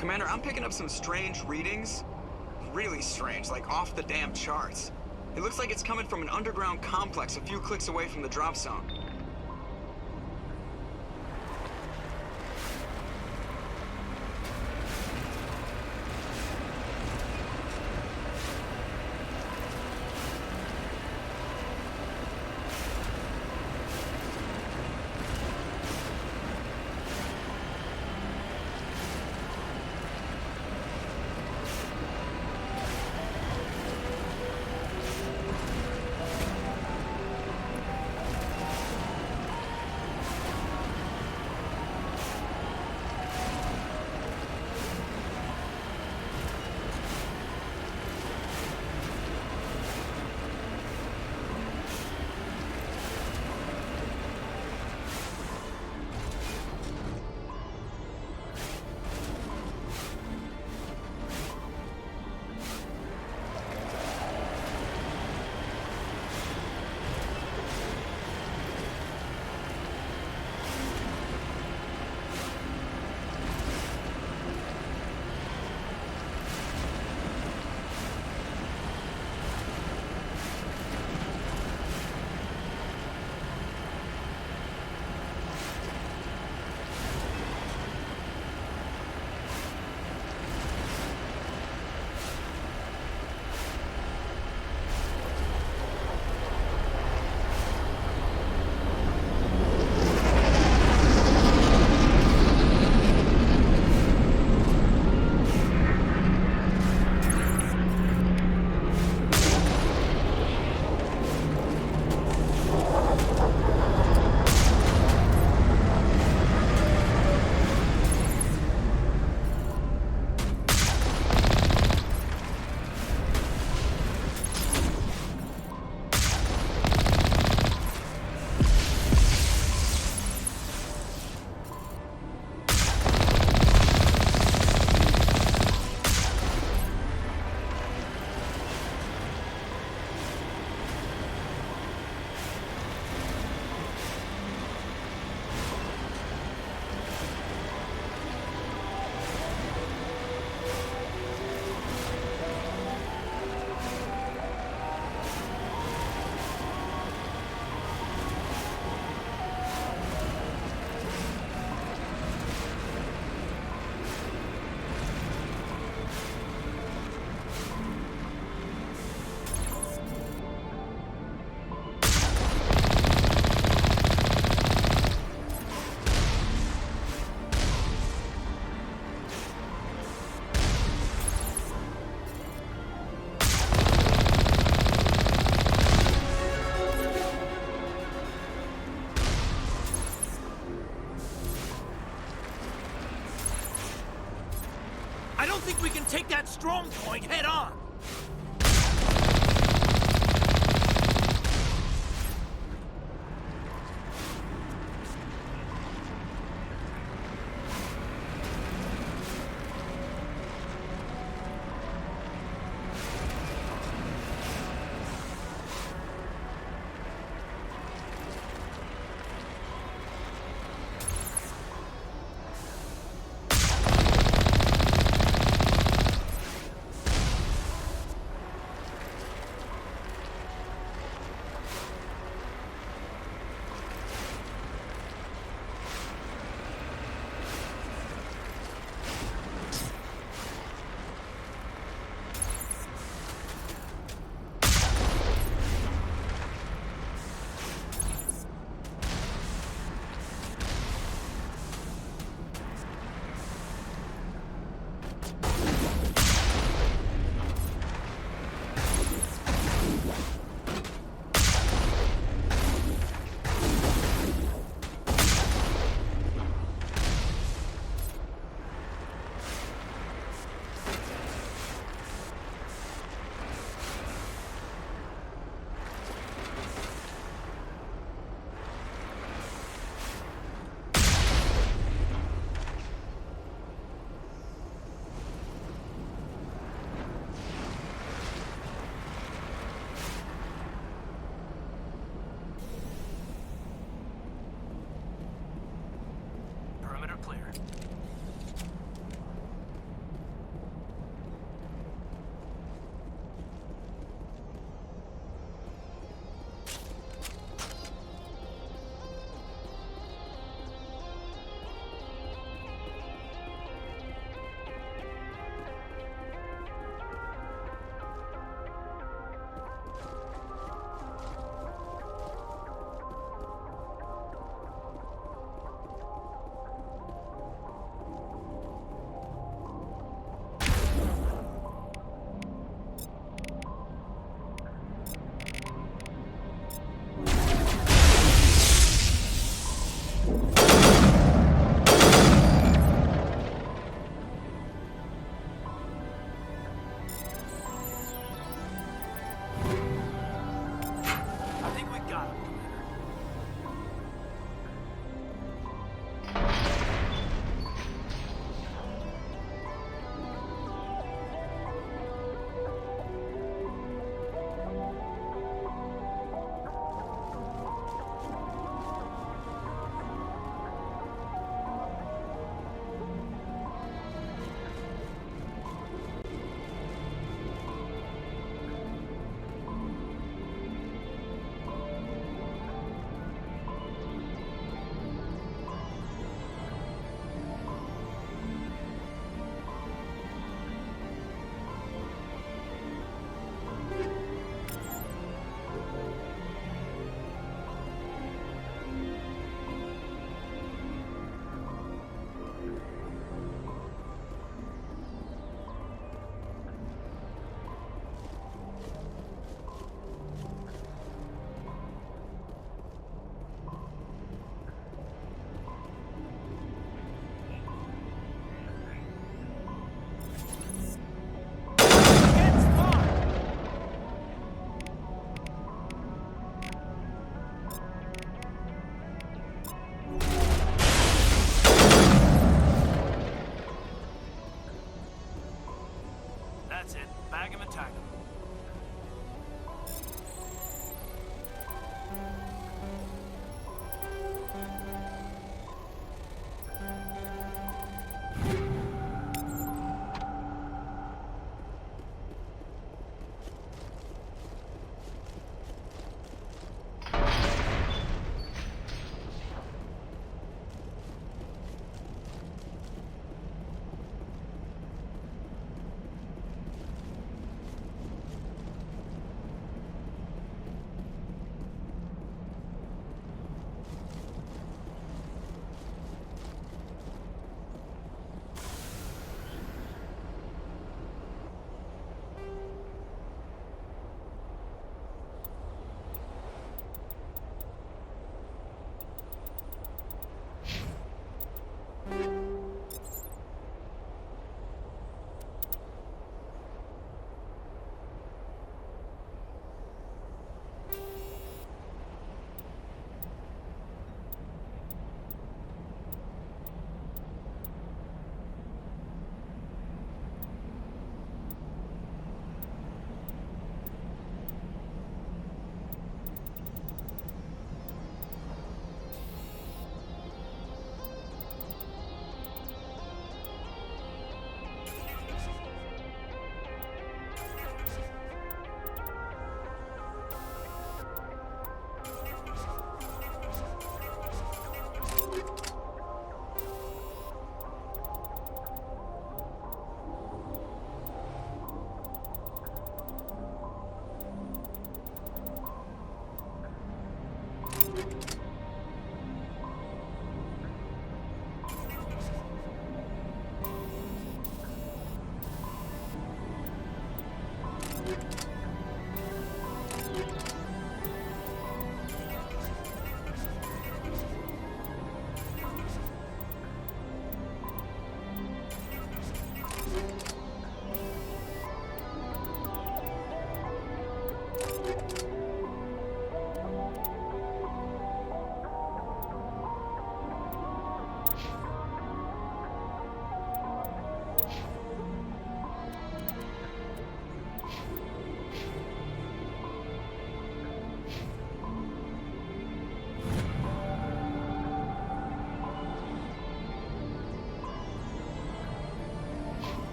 Commander, I'm picking up some strange readings. Really strange, like off the damn charts. It looks like it's coming from an underground complex a few clicks away from the drop zone. don't think we can take that strong point head on.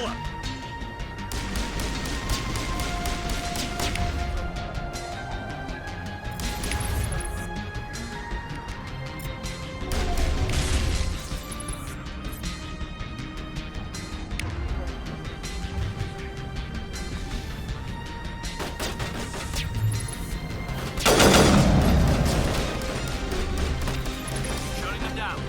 him! Shutting them down.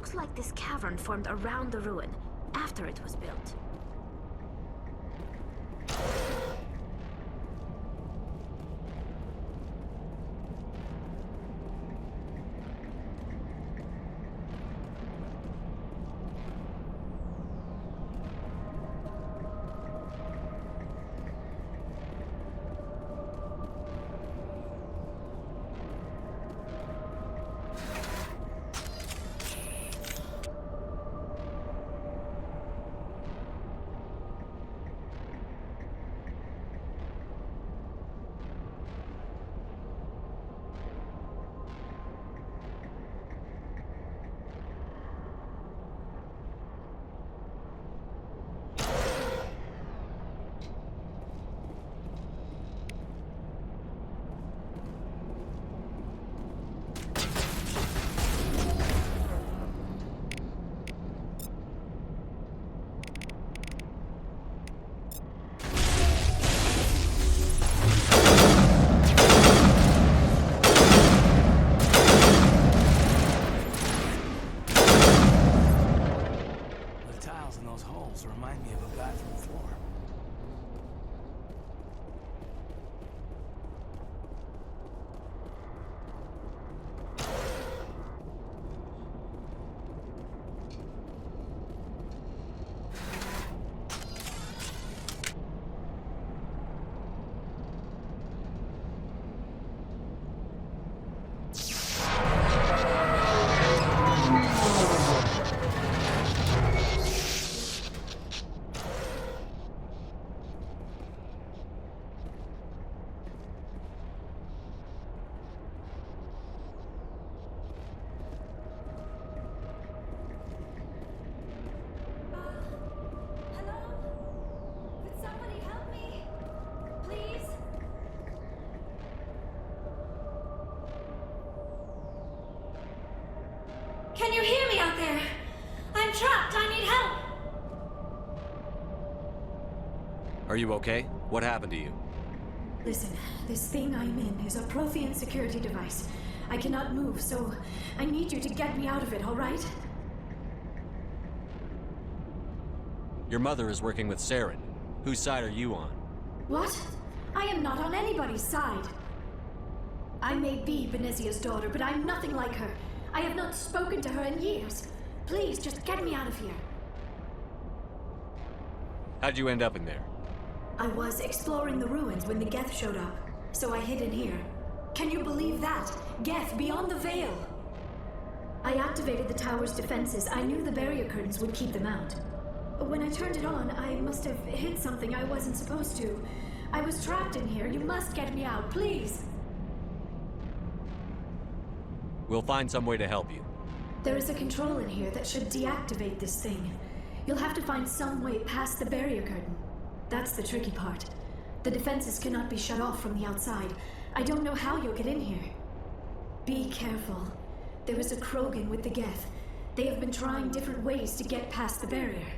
looks like this cavern formed around the ruin, after it was built. Remind me of a bathroom floor. Can you hear me out there? I'm trapped. I need help. Are you okay? What happened to you? Listen, this thing I'm in is a Prothean security device. I cannot move, so I need you to get me out of it, all right? Your mother is working with Saren. Whose side are you on? What? I am not on anybody's side. I may be Benezia's daughter, but I'm nothing like her. I have not spoken to her in years. Please, just get me out of here. How'd you end up in there? I was exploring the ruins when the Geth showed up, so I hid in here. Can you believe that? Geth, beyond the veil! I activated the tower's defenses. I knew the barrier curtains would keep them out. When I turned it on, I must have hit something I wasn't supposed to. I was trapped in here. You must get me out, please! We'll find some way to help you. There is a control in here that should deactivate this thing. You'll have to find some way past the barrier curtain. That's the tricky part. The defenses cannot be shut off from the outside. I don't know how you'll get in here. Be careful. There is a Krogan with the Geth. They have been trying different ways to get past the barrier.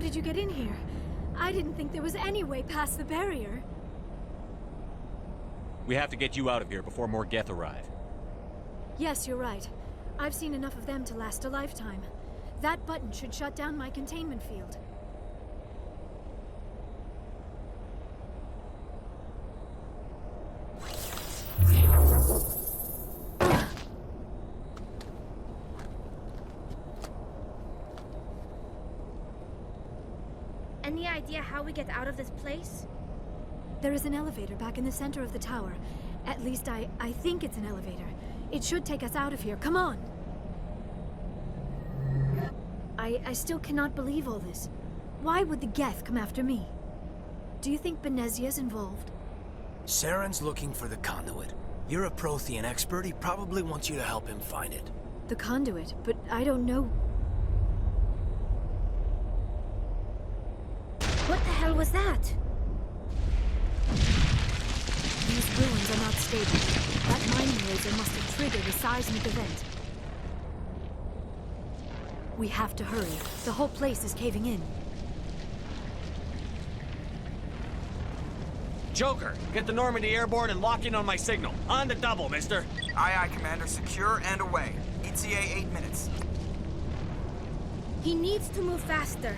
did you get in here? I didn't think there was any way past the barrier. We have to get you out of here before more Geth arrive. Yes, you're right. I've seen enough of them to last a lifetime. That button should shut down my containment field. Any idea how we get out of this place? There is an elevator back in the center of the tower. At least I think it's an elevator. It should take us out of here. Come on! I still cannot believe all this. Why would the Geth come after me? Do you think Benezia's involved? Saren's looking for the conduit. You're a Prothean expert. He probably wants you to help him find it. The conduit, but I don't know. What the hell was that? These ruins are not stable. That mining laser must have triggered a seismic event. We have to hurry. The whole place is caving in. Joker, get the Normandy airborne and lock in on my signal. On the double, mister. Aye, aye, Commander. Secure and away. ETA 8 minutes. He needs to move faster.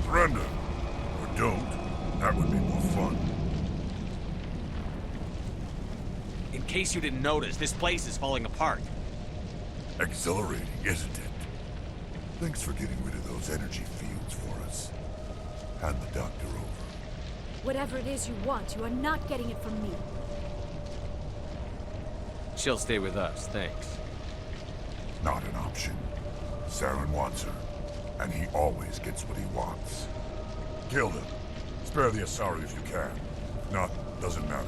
Surrender. Or don't. That would be more fun. In case you didn't notice, this place is falling apart. Exhilarating, isn't it? Thanks for getting rid of those energy fields for us. Hand the doctor over. Whatever it is you want, you are not getting it from me. She'll stay with us, thanks. Not an option. Saren wants her, and he always gets what he wants. Kill him. Spare the Asari if you can. If not, doesn't matter.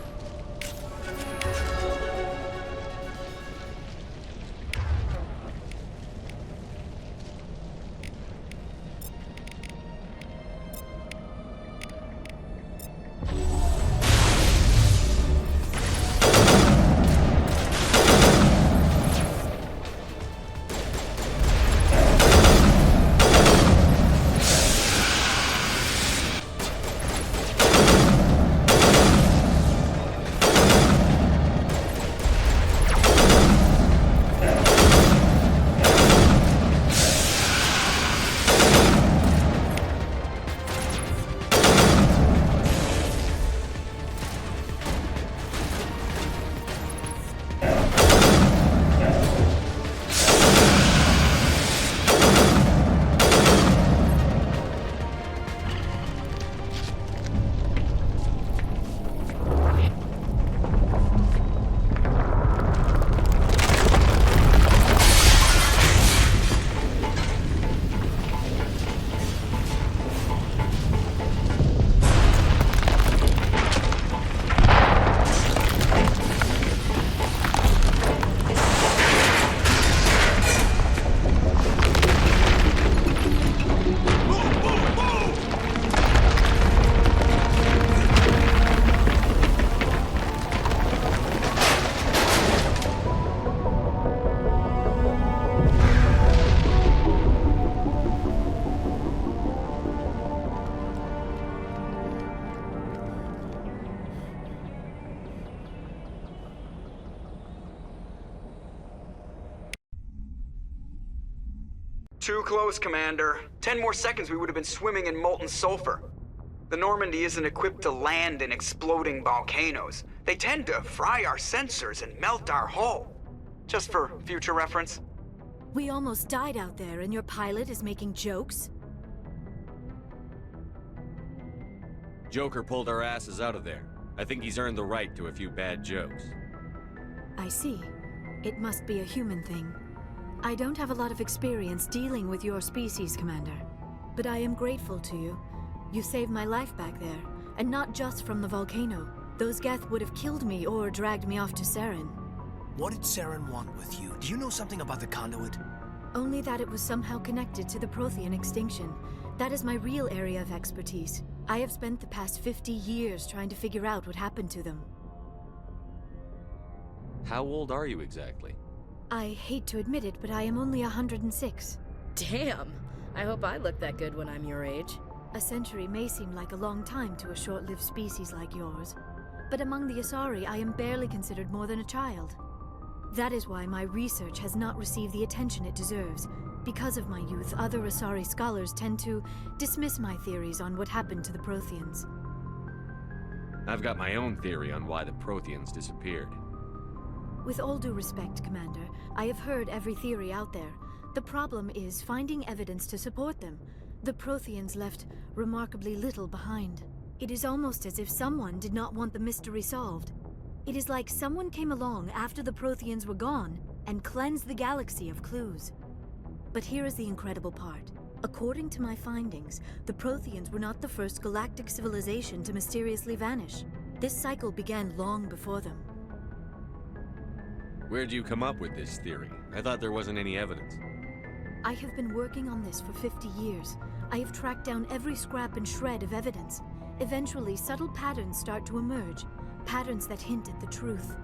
Too close, Commander. 10 more seconds we would have been swimming in molten sulfur. The Normandy isn't equipped to land in exploding volcanoes. They tend to fry our sensors and melt our hull. Just for future reference. We almost died out there, and your pilot is making jokes? Joker pulled our asses out of there. I think he's earned the right to a few bad jokes. I see. It must be a human thing. I don't have a lot of experience dealing with your species, Commander. but I am grateful to you. You saved my life back there, and not just from the volcano. Those Geth would have killed me or dragged me off to Saren. What did Saren want with you? Do you know something about the conduit? Only that it was somehow connected to the Prothean extinction. That is my real area of expertise. I have spent the past 50 years trying to figure out what happened to them. How old are you exactly? I hate to admit it, but I am only 106. Damn! I hope I look that good when I'm your age. A century may seem like a long time to a short-lived species like yours, but among the Asari, I am barely considered more than a child. That is why my research has not received the attention it deserves. Because of my youth, other Asari scholars tend to dismiss my theories on what happened to the Protheans. I've got my own theory on why the Protheans disappeared. With all due respect, Commander, I have heard every theory out there. The problem is finding evidence to support them. The Protheans left remarkably little behind. It is almost as if someone did not want the mystery solved. It is like someone came along after the Protheans were gone and cleansed the galaxy of clues. But here is the incredible part. According to my findings, the Protheans were not the first galactic civilization to mysteriously vanish. This cycle began long before them. Where'd you come up with this theory? I thought there wasn't any evidence. I have been working on this for 50 years. I have tracked down every scrap and shred of evidence. Eventually, subtle patterns start to emerge, patterns that hint at the truth.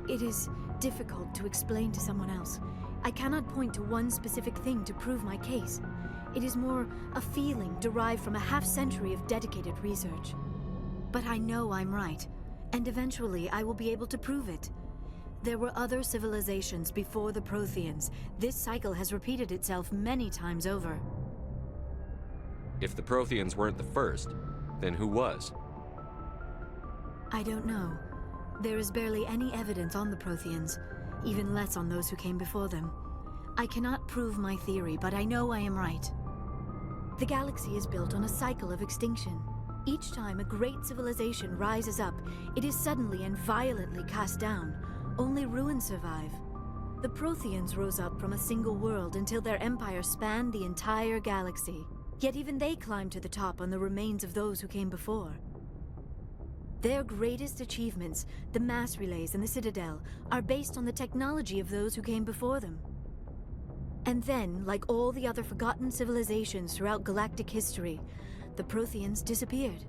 It is difficult to explain to someone else. I cannot point to one specific thing to prove my case. It is more a feeling derived from a half-century of dedicated research. But I know I'm right, and eventually I will be able to prove it. There were other civilizations before the Protheans. This cycle has repeated itself many times over. If the Protheans weren't the first, then who was? I don't know. There is barely any evidence on the Protheans, even less on those who came before them. I cannot prove my theory, but I know I am right. The galaxy is built on a cycle of extinction. Each time a great civilization rises up, it is suddenly and violently cast down. Only ruins survive. The Protheans rose up from a single world until their empire spanned the entire galaxy. Yet even they climbed to the top on the remains of those who came before. Their greatest achievements, the mass relays and the Citadel, are based on the technology of those who came before them. And then, like all the other forgotten civilizations throughout galactic history, the Protheans disappeared.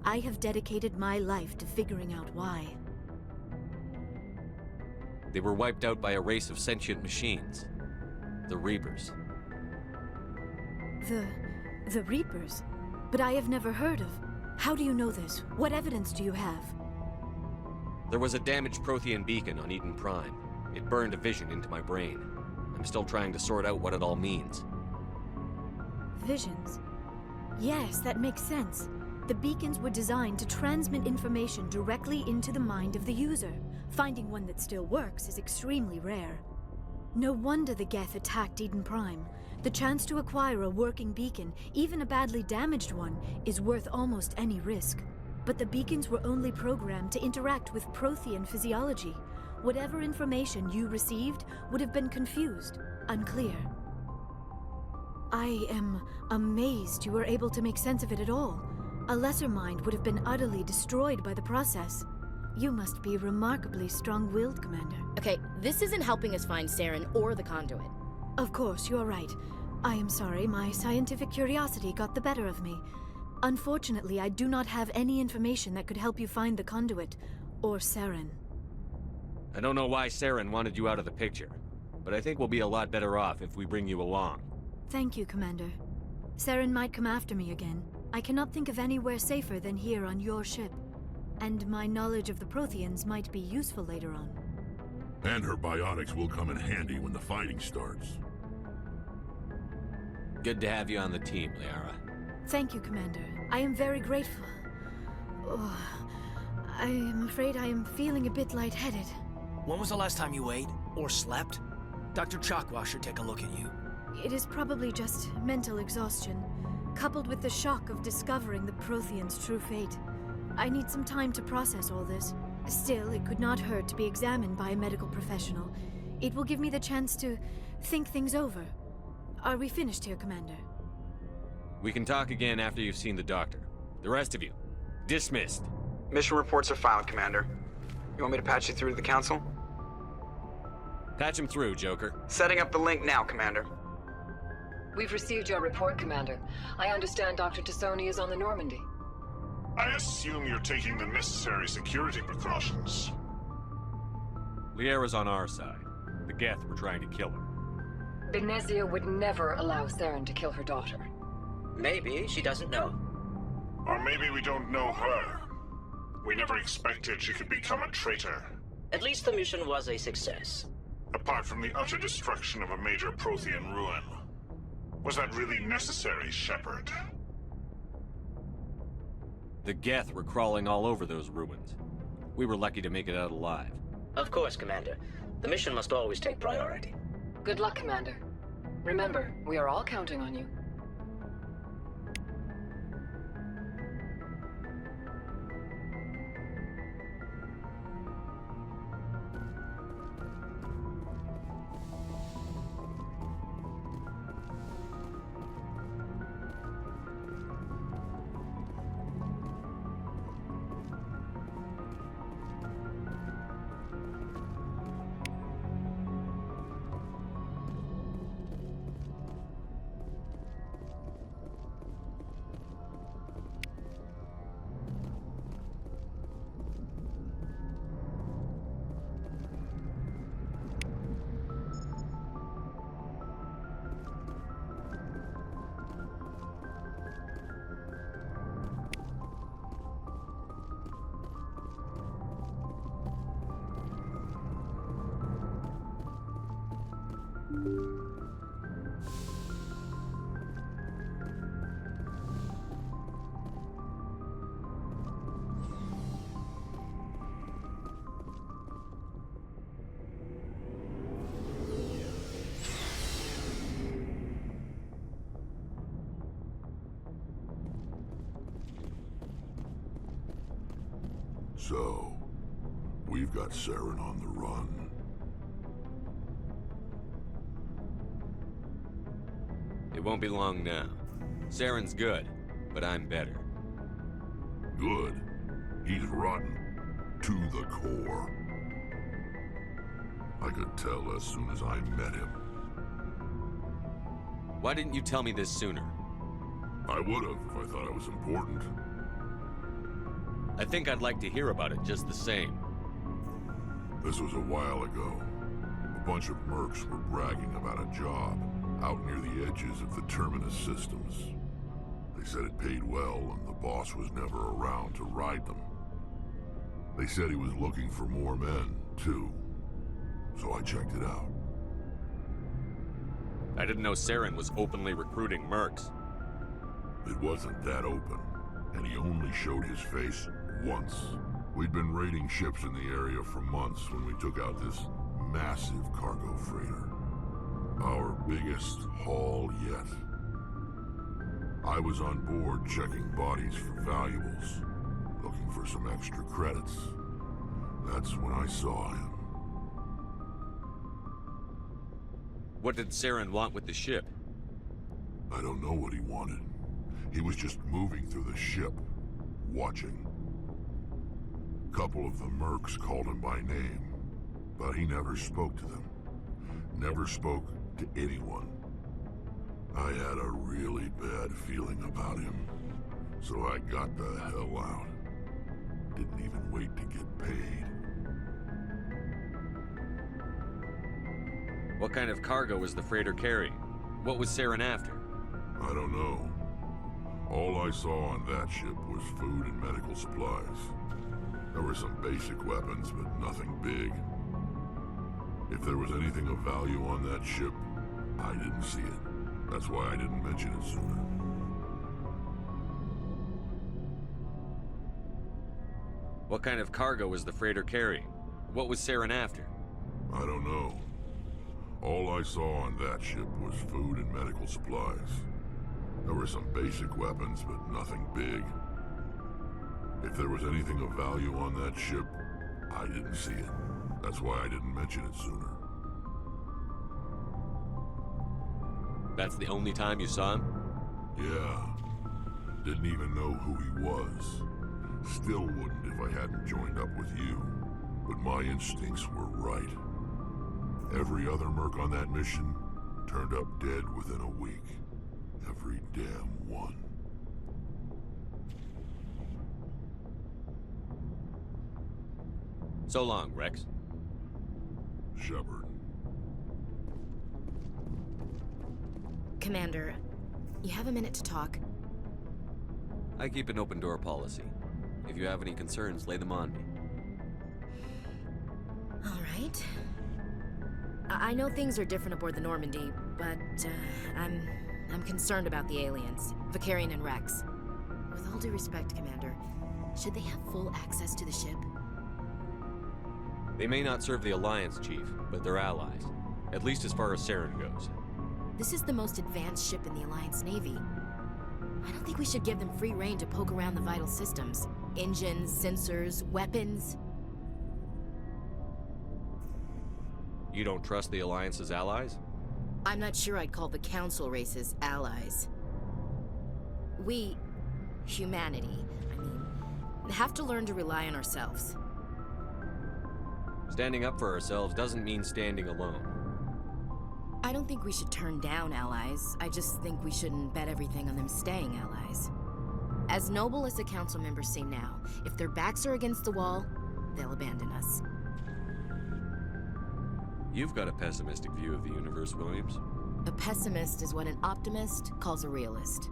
I have dedicated my life to figuring out why. They were wiped out by a race of sentient machines. The Reapers. The Reapers? But I have never heard of. How do you know this? What evidence do you have? There was a damaged Prothean beacon on Eden Prime. It burned a vision into my brain. I'm still trying to sort out what it all means. Visions? Yes, that makes sense. The beacons were designed to transmit information directly into the mind of the user. Finding one that still works is extremely rare. No wonder the Geth attacked Eden Prime. The chance to acquire a working beacon, even a badly damaged one, is worth almost any risk. But the beacons were only programmed to interact with Prothean physiology. Whatever information you received would have been confused, unclear. I am amazed you were able to make sense of it at all. A lesser mind would have been utterly destroyed by the process. You must be remarkably strong-willed, Commander. Okay, this isn't helping us find Saren or the conduit. Of course, you are right. I am sorry, my scientific curiosity got the better of me. Unfortunately, I do not have any information that could help you find the conduit, or Saren. I don't know why Saren wanted you out of the picture, but I think we'll be a lot better off if we bring you along. Thank you, Commander. Saren might come after me again. I cannot think of anywhere safer than here on your ship. And my knowledge of the Protheans might be useful later on. And her biotics will come in handy when the fighting starts. Good to have you on the team, Liara. Thank you, Commander. I am very grateful. Oh, I am afraid I am feeling a bit lightheaded. When was the last time you ate? Or slept? Dr. Chakwa should take a look at you. It is probably just mental exhaustion, coupled with the shock of discovering the Protheans' true fate. I need some time to process all this. Still, it could not hurt to be examined by a medical professional. It will give me the chance to think things over. Are we finished here, Commander? We can talk again after you've seen the doctor. The rest of you, dismissed. Mission reports are filed, Commander. You want me to patch you through to the Council? Patch him through, Joker. Setting up the link now, Commander. We've received your report, Commander. I understand Dr. Tassoni is on the Normandy. I assume you're taking the necessary security precautions. Liara's on our side. The Geth were trying to kill her. Benezia would never allow Therum to kill her daughter. Maybe she doesn't know. Or maybe we don't know her. We never expected she could become a traitor. At least the mission was a success. Apart from the utter destruction of a major Prothean ruin. Was that really necessary, Shepard? The Geth were crawling all over those ruins. We were lucky to make it out alive. Of course, Commander. The mission must always take priority. Good luck, Commander. Remember, we are all counting on you. So, we've got Saren on the run. It won't be long now. Saren's good, but I'm better. Good. He's rotten. To the core. I could tell as soon as I met him. Why didn't you tell me this sooner? I would've if I thought it was important. I think I'd like to hear about it just the same. This was a while ago. A bunch of mercs were bragging about a job out near the edges of the Terminus systems. They said it paid well and the boss was never around to ride them. They said he was looking for more men, too. So I checked it out. I didn't know Saren was openly recruiting mercs. It wasn't that open, and he only showed his face once. We'd been raiding ships in the area for months when we took out this massive cargo freighter. Our biggest haul yet. I was on board checking bodies for valuables, looking for some extra credits. That's when I saw him. What did Saren want with the ship? I don't know what he wanted. He was just moving through the ship, watching. A couple of the mercs called him by name, but he never spoke to them. Never spoke to anyone. I had a really bad feeling about him, so I got the hell out. Didn't even wait to get paid. What kind of cargo was the freighter carrying? What was Saren after? I don't know. All I saw on that ship was food and medical supplies. There were some basic weapons, but nothing big. If there was anything of value on that ship, I didn't see it. That's why I didn't mention it sooner. What kind of cargo was the freighter carrying? What was Saren after? I don't know. All I saw on that ship was food and medical supplies. There were some basic weapons, but nothing big. If there was anything of value on that ship, I didn't see it. That's why I didn't mention it sooner. That's the only time you saw him? Yeah. Didn't even know who he was. Still wouldn't if I hadn't joined up with you. But my instincts were right. Every other merc on that mission turned up dead within a week. Every damn one. So long, Rex. Shepard. Commander, you have a minute to talk? I keep an open door policy. If you have any concerns, lay them on me. All right. I know things are different aboard the Normandy, but I'm concerned about the aliens, Vicarian and Rex. With all due respect, Commander, should they have full access to the ship? They may not serve the Alliance, Chief, but they're allies. At least as far as Saren goes. This is the most advanced ship in the Alliance Navy. I don't think we should give them free rein to poke around the vital systems. Engines, sensors, weapons. You don't trust the Alliance's allies? I'm not sure I'd call the Council races allies. We, humanity, have to learn to rely on ourselves. Standing up for ourselves doesn't mean standing alone. I don't think we should turn down allies. I just think we shouldn't bet everything on them staying allies. As noble as the Council members seem now, if their backs are against the wall, they'll abandon us. You've got a pessimistic view of the universe, Williams. A pessimist is what an optimist calls a realist.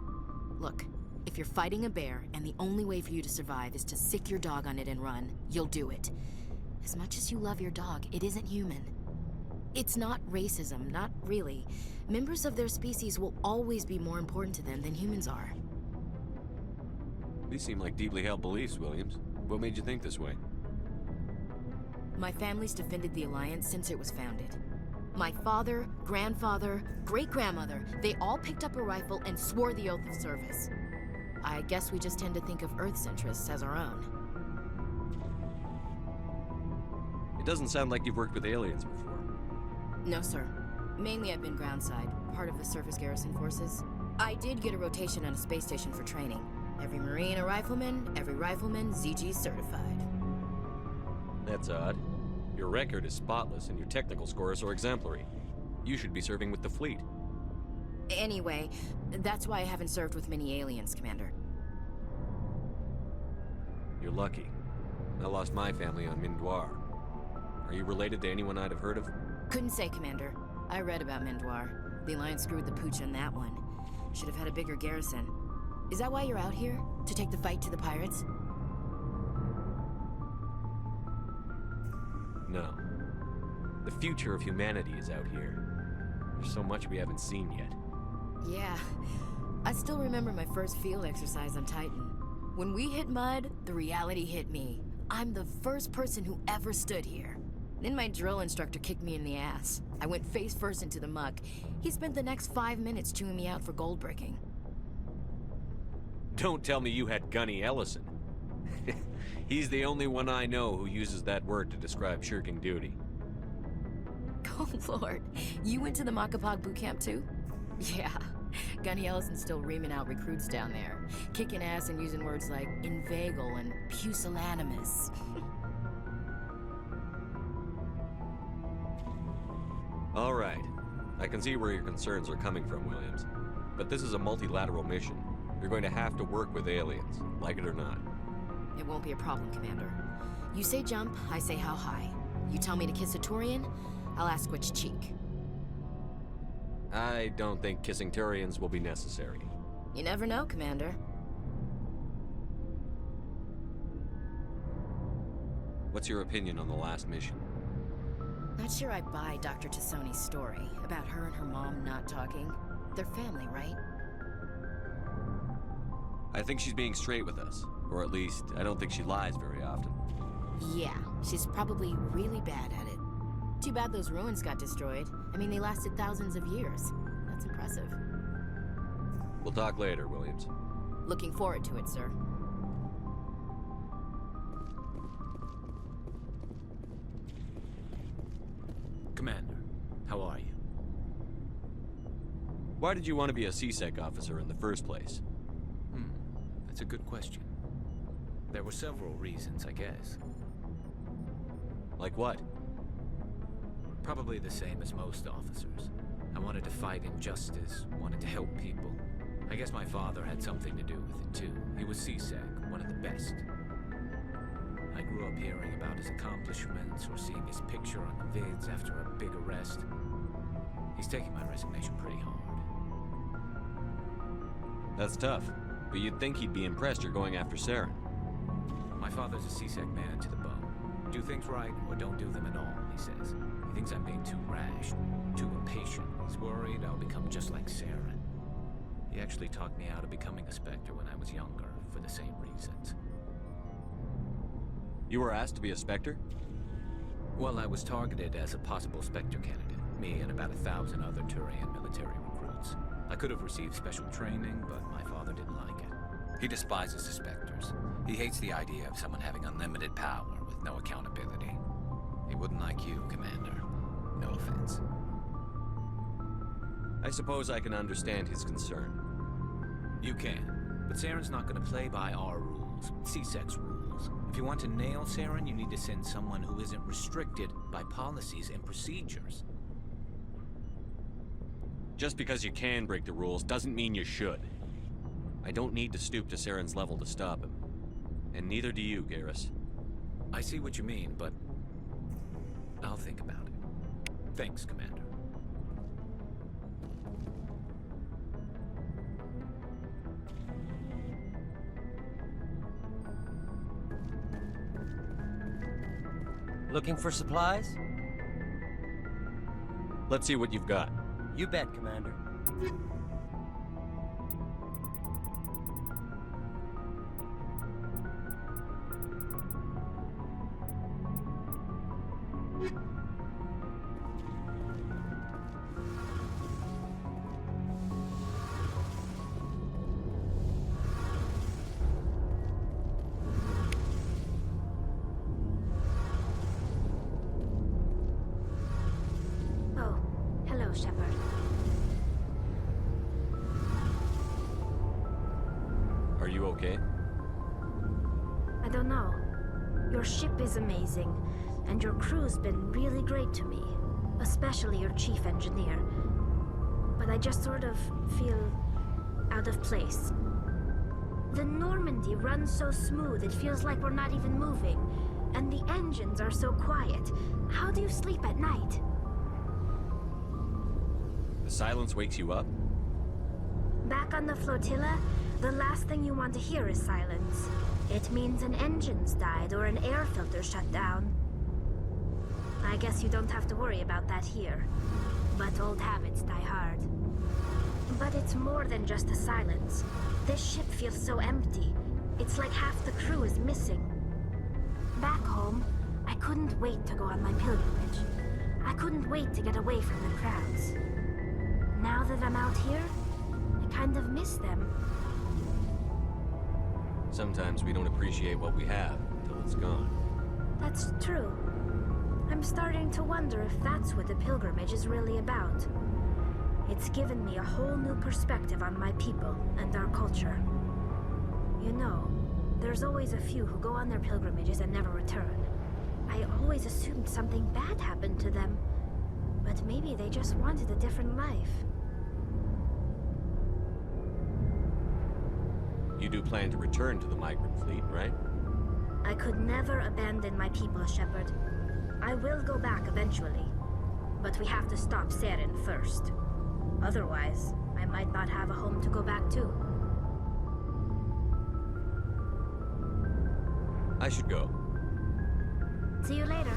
Look, if you're fighting a bear and the only way for you to survive is to sick your dog on it and run, you'll do it. As much as you love your dog, it isn't human. It's not racism, not really. Members of their species will always be more important to them than humans are. These seem like deeply held beliefs, Williams. What made you think this way? My family's defended the Alliance since it was founded. My father, grandfather, great-grandmother, they all picked up a rifle and swore the oath of service. I guess we just tend to think of Earth's interests as our own. It doesn't sound like you've worked with aliens before. No, sir. Mainly I've been groundside, part of the surface garrison forces. I did get a rotation on a space station for training. Every Marine a rifleman, every rifleman ZG certified. That's odd. Your record is spotless and your technical scores are exemplary. You should be serving with the fleet. Anyway, that's why I haven't served with many aliens, Commander. You're lucky. I lost my family on Mindoir. Are you related to anyone I'd have heard of? Couldn't say, Commander. I read about Mindoir. The Alliance screwed the pooch on that one. Should have had a bigger garrison. Is that why you're out here? To take the fight to the pirates? No. The future of humanity is out here. There's so much we haven't seen yet. Yeah. I still remember my first field exercise on Titan. When we hit mud, the reality hit me. I'm the first person who ever stood here. Then my drill instructor kicked me in the ass. I went face first into the muck. He spent the next 5 minutes chewing me out for gold bricking. Don't tell me you had Gunny Ellison. He's the only one I know who uses that word to describe shirking duty. Oh, Lord. You went to the Makapog boot camp, too? Yeah. Gunny Ellison's still reaming out recruits down there. Kicking ass and using words like inveigle and pusillanimous. All right. I can see where your concerns are coming from, Williams. But this is a multilateral mission. You're going to have to work with aliens, like it or not. It won't be a problem, Commander. You say jump, I say how high. You tell me to kiss a Turian, I'll ask which cheek. I don't think kissing Turians will be necessary. You never know, Commander. What's your opinion on the last mission? Not sure I buy Dr. Tassoni's story about her and her mom not talking. They're family, right? I think she's being straight with us. Or at least, I don't think she lies very often. Yeah, she's probably really bad at it. Too bad those ruins got destroyed. I mean, they lasted thousands of years. That's impressive. We'll talk later, Williams. Looking forward to it, sir. Commander, how are you? Why did you want to be a CSEC officer in the first place? That's a good question. There were several reasons, I guess. Like what? Probably the same as most officers. I wanted to fight injustice, wanted to help people. I guess my father had something to do with it too. He was CSEC, one of the best. I grew up hearing about his accomplishments or seeing his picture on the vids after a big arrest. He's taking my resignation pretty hard. That's tough, but you'd think he'd be impressed you're going after Saren. My father's a CSEC man to the bone. Do things right or don't do them at all, he says. He thinks I'm being too rash, too impatient. He's worried I'll become just like Saren. He actually talked me out of becoming a Spectre when I was younger, for the same reasons. You were asked to be a Spectre? Well, I was targeted as a possible Spectre candidate. Me and about 1,000 other Turian military recruits. I could have received special training, but my father didn't like it. He despises the Spectres. He hates the idea of someone having unlimited power with no accountability. He wouldn't like you, Commander. No offense. I suppose I can understand his concern. You can, but Saren's not going to play by our rules, CSEC's rules. If you want to nail Saren, you need to send someone who isn't restricted by policies and procedures. Just because you can break the rules doesn't mean you should. I don't need to stoop to Saren's level to stop him. And neither do you, Garrus. I see what you mean, but I'll think about it. Thanks, Commander. Looking for supplies? Let's see what you've got. You bet, Commander. Oh, hello, Shepard. Are you okay? I don't know. Your ship is amazing, and your crew's been really great to me, especially your chief engineer. But I just sort of feel out of place. The Normandy runs so smooth it feels like we're not even moving, and the engines are so quiet. How do you sleep at night? The silence wakes you up? Back on the flotilla, the last thing you want to hear is silence. It means an engine's died or an air filter shut down. I guess you don't have to worry about that here. But old habits die hard. But it's more than just the silence. This ship feels so empty. It's like half the crew is missing. Back home, I couldn't wait to go on my pilgrimage. I couldn't wait to get away from the crowds. Now that I'm out here, I kind of miss them. Sometimes we don't appreciate what we have until it's gone. That's true. I'm starting to wonder if that's what the pilgrimage is really about. It's given me a whole new perspective on my people and our culture. You know, there's always a few who go on their pilgrimages and never return. I always assumed something bad happened to them, but maybe they just wanted a different life. You do plan to return to the migrant fleet, right? I could never abandon my people, Shepard. I will go back eventually, but we have to stop Saren first. Otherwise, I might not have a home to go back to. I should go. See you later.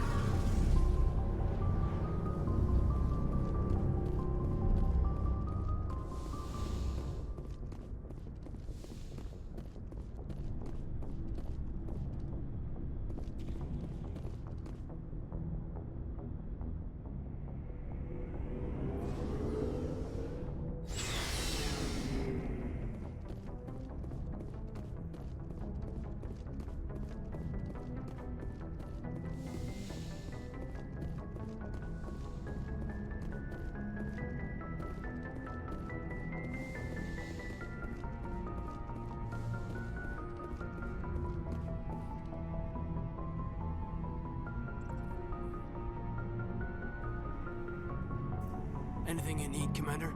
Anything you need, Commander?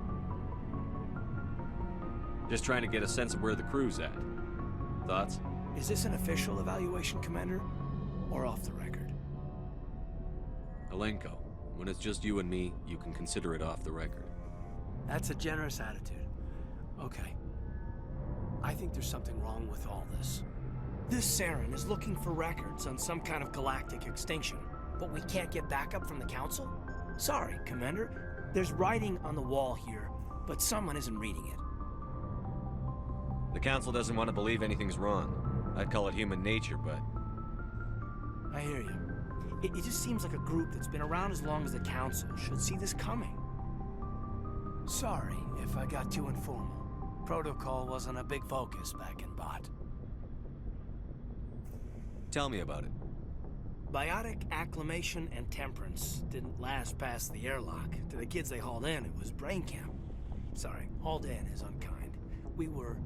Just trying to get a sense of where the crew's at. Thoughts? Is this an official evaluation, Commander? Or off the record? Alenko, when it's just you and me, you can consider it off the record. That's a generous attitude. Okay. I think there's something wrong with all this. This Saren is looking for records on some kind of galactic extinction, but we can't get backup from the Council? Sorry, Commander. There's writing on the wall here, but someone isn't reading it. The Council doesn't want to believe anything's wrong. I'd call it human nature, but... I hear you. It just seems like a group that's been around as long as the Council should see this coming. Sorry if I got too informal. Protocol wasn't a big focus back in Bot. Tell me about it. Biotic acclimation and temperance didn't last past the airlock. To the kids they hauled in, it was brain camp. Sorry, hauled in is unkind. We were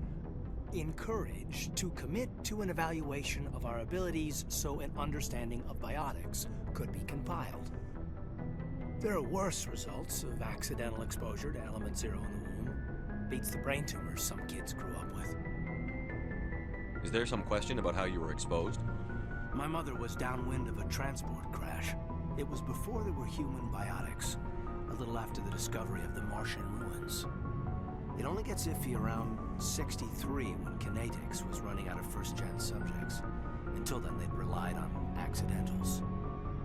encouraged to commit to an evaluation of our abilities so an understanding of biotics could be compiled. There are worse results of accidental exposure to element 0 in the womb. Beats the brain tumors some kids grew up with. Is there some question about how you were exposed? My mother was downwind of a transport crash. It was before there were human biotics, a little after the discovery of the Martian ruins. It only gets iffy around 63 when kinetics was running out of first-gen subjects. Until then, they'd relied on accidentals.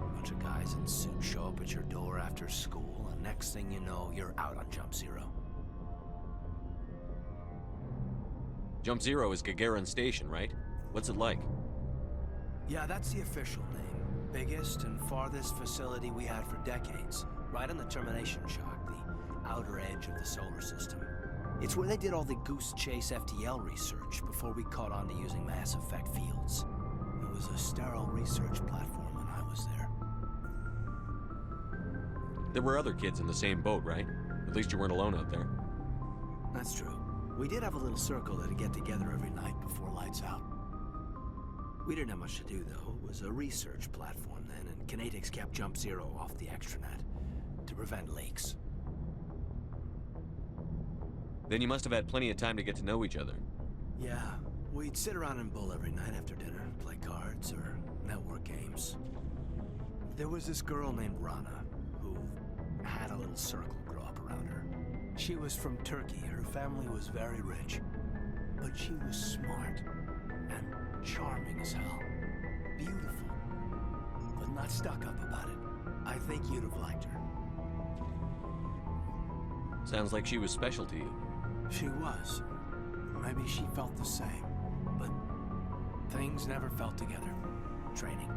A bunch of guys in suits show up at your door after school, and next thing you know, you're out on Jump Zero. Jump Zero is Gagarin Station, right? What's it like? Yeah, that's the official name. Biggest and farthest facility we had for decades. Right on the termination shock, the outer edge of the solar system. It's where they did all the Goose Chase FTL research before we caught on to using mass effect fields. It was a sterile research platform when I was there. There were other kids in the same boat, right? At least you weren't alone out there. That's true. We did have a little circle that'd get together every night before lights out. We didn't have much to do, though. It was a research platform then, and kinetics kept Jump Zero off the extranet to prevent leaks. Then you must have had plenty of time to get to know each other. Yeah, we'd sit around and bull every night after dinner, play cards or network games. There was this girl named Rana, who had a little circle grow up around her. She was from Turkey. Her family was very rich. But she was smart and charming as hell. Beautiful. But not stuck up about it. I think you'd have liked her. Sounds like she was special to you. She was. Maybe she felt the same. But things never felt together. Training,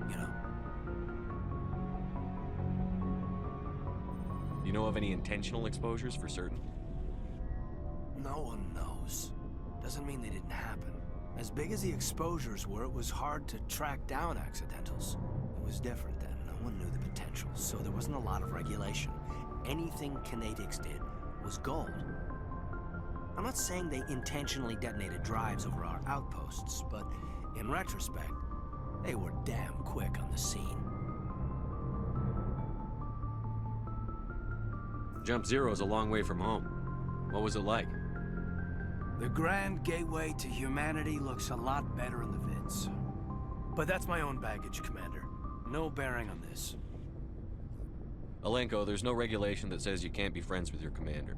you know. You know of any intentional exposures for certain? No one knows. Doesn't mean they didn't happen. As big as the exposures were, it was hard to track down accidentals. It was different then. No one knew the potential, so there wasn't a lot of regulation. Anything kinetics did was gold. I'm not saying they intentionally detonated drives over our outposts, but in retrospect, they were damn quick on the scene. Jump Zero is a long way from home. What was it like? The grand gateway to humanity looks a lot better in the vids. But that's my own baggage, Commander. No bearing on this. Alenko, there's no regulation that says you can't be friends with your commander.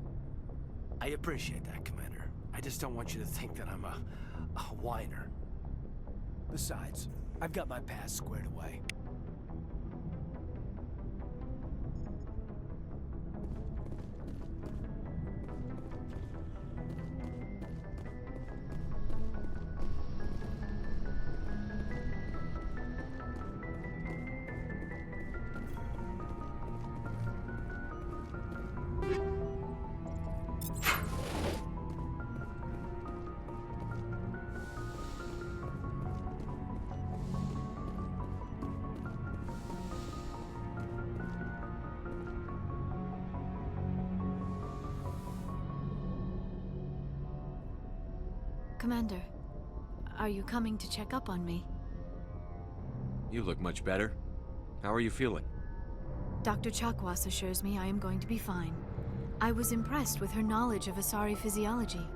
I appreciate that, Commander. I just don't want you to think that I'm a whiner. Besides, I've got my past squared away. Commander, are you coming to check up on me? You look much better. How are you feeling? Dr. Chakwas assures me I am going to be fine. I was impressed with her knowledge of Asari physiology.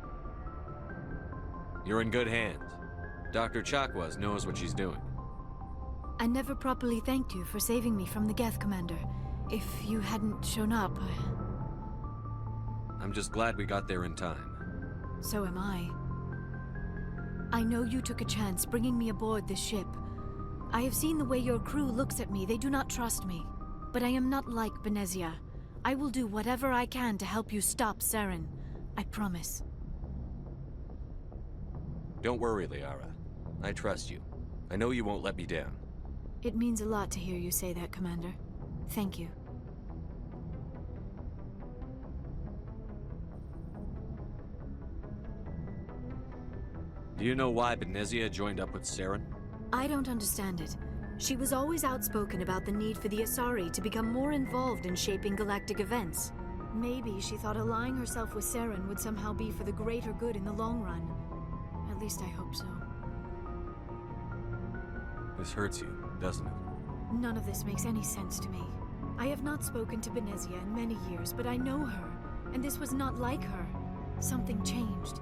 You're in good hands. Dr. Chakwas knows what she's doing. I never properly thanked you for saving me from the Geth, Commander. If you hadn't shown up, I'm just glad we got there in time. So am I. I know you took a chance bringing me aboard this ship. I have seen the way your crew looks at me. They do not trust me. But I am not like Benezia. I will do whatever I can to help you stop Saren. I promise. Don't worry, Liara. I trust you. I know you won't let me down. It means a lot to hear you say that, Commander. Thank you. Do you know why Benezia joined up with Saren? I don't understand it. She was always outspoken about the need for the Asari to become more involved in shaping galactic events. Maybe she thought allying herself with Saren would somehow be for the greater good in the long run. At least I hope so. This hurts you, doesn't it? None of this makes any sense to me. I have not spoken to Benezia in many years, but I know her, and this was not like her. Something changed.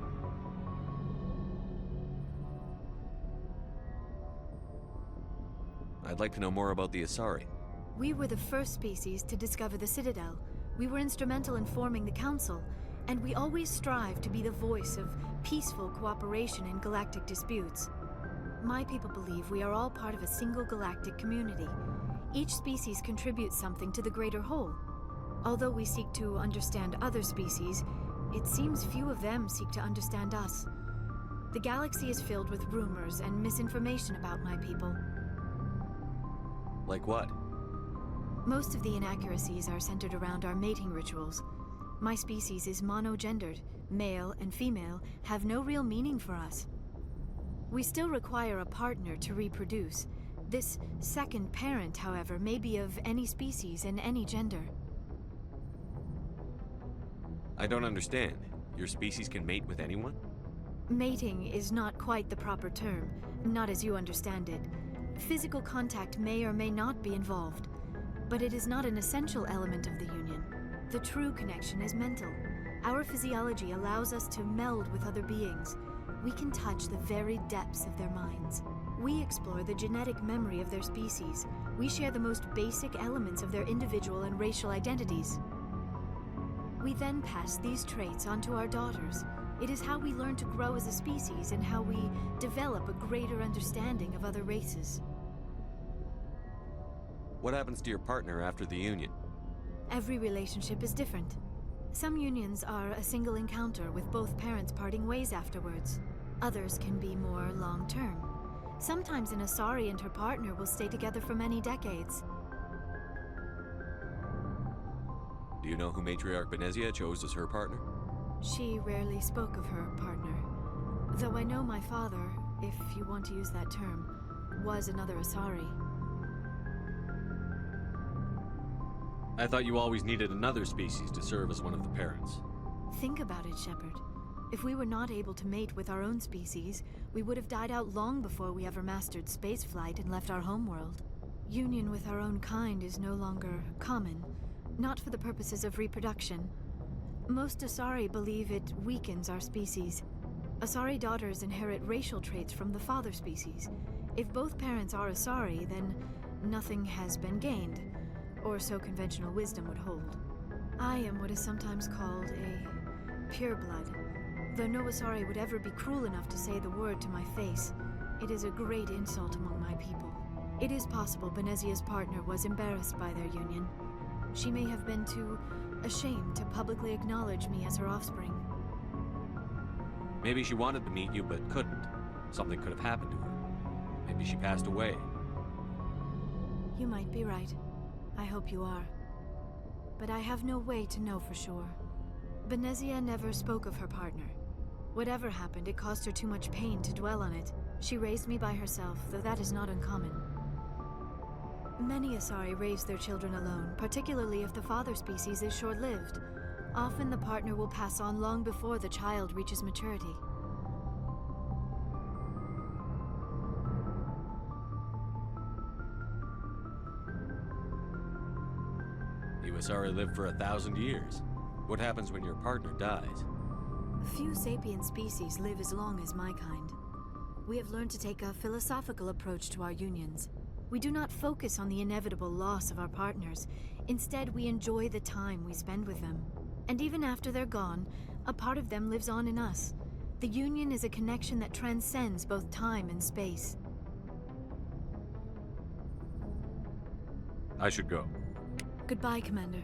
I'd like to know more about the Asari. We were the first species to discover the Citadel. We were instrumental in forming the Council, and we always strive to be the voice of peaceful cooperation in galactic disputes. My people believe we are all part of a single galactic community. Each species contributes something to the greater whole. Although we seek to understand other species, it seems few of them seek to understand us. The galaxy is filled with rumors and misinformation about my people. Like what? Most of the inaccuracies are centered around our mating rituals. My species is monogendered. Male and female have no real meaning for us. We still require a partner to reproduce. This second parent, however, may be of any species and any gender. I don't understand. Your species can mate with anyone? Mating is not quite the proper term, not as you understand it. Physical contact may or may not be involved, but it is not an essential element of the union. The true connection is mental. Our physiology allows us to meld with other beings. We can touch the very depths of their minds. We explore the genetic memory of their species. We share the most basic elements of their individual and racial identities. We then pass these traits on to our daughters. It is how we learn to grow as a species and how we develop a greater understanding of other races. What happens to your partner after the union? Every relationship is different. Some unions are a single encounter with both parents parting ways afterwards. Others can be more long-term. Sometimes an Asari and her partner will stay together for many decades. Do you know who Matriarch Benezia chose as her partner? She rarely spoke of her partner. Though I know my father, if you want to use that term, was another Asari. I thought you always needed another species to serve as one of the parents. Think about it, Shepard. If we were not able to mate with our own species, we would have died out long before we ever mastered spaceflight and left our homeworld. Union with our own kind is no longer common, not for the purposes of reproduction. Most Asari believe it weakens our species. Asari daughters inherit racial traits from the father species. If both parents are Asari, then nothing has been gained, or so conventional wisdom would hold. I am what is sometimes called a pureblood. Though no Asari would ever be cruel enough to say the word to my face, it is a great insult among my people. It is possible Benezia's partner was embarrassed by their union. She may have been too ashamed to publicly acknowledge me as her offspring. Maybe she wanted to meet you, but couldn't. Something could have happened to her. Maybe she passed away. You might be right. I hope you are. But I have no way to know for sure. Benezia never spoke of her partner. Whatever happened, it caused her too much pain to dwell on it. She raised me by herself, though that is not uncommon. Many Asari raise their children alone, particularly if the father species is short-lived. Often the partner will pass on long before the child reaches maturity. You Asari lived for 1,000 years. What happens when your partner dies? Few sapient species live as long as my kind. We have learned to take a philosophical approach to our unions. We do not focus on the inevitable loss of our partners. Instead, we enjoy the time we spend with them. And even after they're gone, a part of them lives on in us. The union is a connection that transcends both time and space. I should go. Goodbye, Commander.